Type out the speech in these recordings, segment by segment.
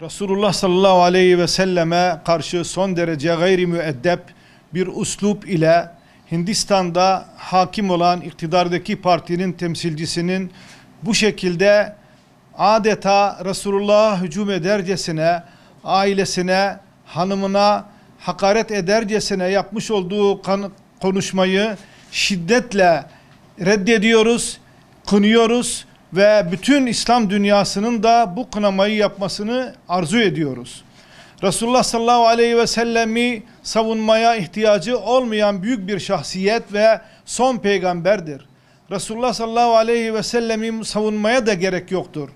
Resulullah sallallahu aleyhi ve selleme karşı son derece gayri müeddep bir üslup ile Hindistan'da hakim olan iktidardaki partinin temsilcisinin bu şekilde adeta Resulullah'a hücum edercesine, ailesine, hanımına hakaret edercesine yapmış olduğu konuşmayı şiddetle reddediyoruz, kınıyoruz ve bütün İslam dünyasının da bu kınamayı yapmasını arzu ediyoruz. Resulullah sallallahu aleyhi ve sellemi savunmaya ihtiyacı olmayan büyük bir şahsiyet ve son peygamberdir. Resulullah sallallahu aleyhi ve sellemi savunmaya da gerek yoktur.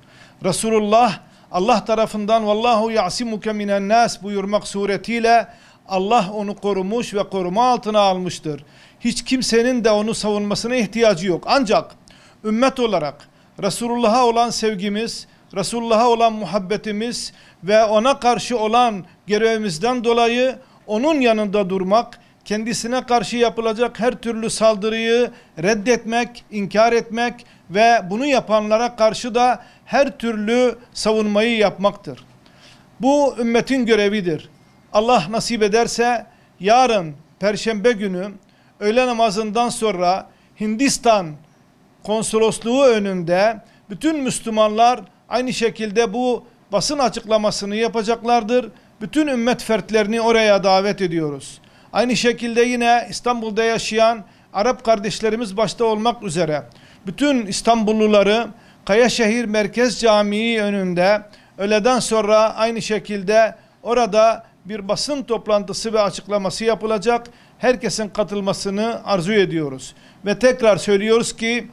Resulullah Allah tarafından "Vallahu ya'simuke minen nas" buyurmak suretiyle Allah onu korumuş ve koruma altına almıştır. Hiç kimsenin de onu savunmasına ihtiyacı yok. Ancak ümmet olarak Resulullah'a olan sevgimiz, Resulullah'a olan muhabbetimiz ve ona karşı olan görevimizden dolayı onun yanında durmak, kendisine karşı yapılacak her türlü saldırıyı reddetmek, inkar etmek ve bunu yapanlara karşı da her türlü savunmayı yapmaktır. Bu ümmetin görevidir. Allah nasip ederse yarın Perşembe günü öğle namazından sonra Hindistan konsolosluğu önünde bütün Müslümanlar aynı şekilde bu basın açıklamasını yapacaklardır. Bütün ümmet fertlerini oraya davet ediyoruz. Aynı şekilde yine İstanbul'da yaşayan Arap kardeşlerimiz başta olmak üzere bütün İstanbulluları Kayaşehir Merkez Camii önünde öğleden sonra aynı şekilde orada bir basın toplantısı ve açıklaması yapılacak. Herkesin katılmasını arzu ediyoruz. Ve tekrar söylüyoruz ki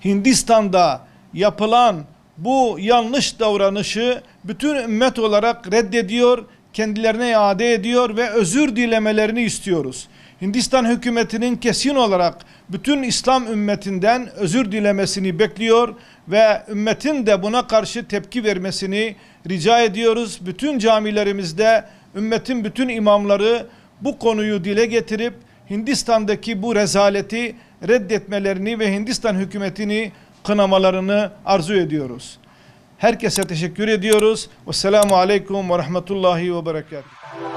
Hindistan'da yapılan bu yanlış davranışı bütün ümmet olarak reddediyor, kendilerine iade ediyor ve özür dilemelerini istiyoruz. Hindistan hükümetinin kesin olarak bütün İslam ümmetinden özür dilemesini bekliyor ve ümmetin de buna karşı tepki vermesini rica ediyoruz. Bütün camilerimizde ümmetin bütün imamları bu konuyu dile getirip Hindistan'daki bu rezaleti reddetmelerini ve Hindistan hükümetini kınamalarını arzu ediyoruz. Herkese teşekkür ediyoruz. Vesselamu aleyküm ve rahmetullahi ve berekatuhu.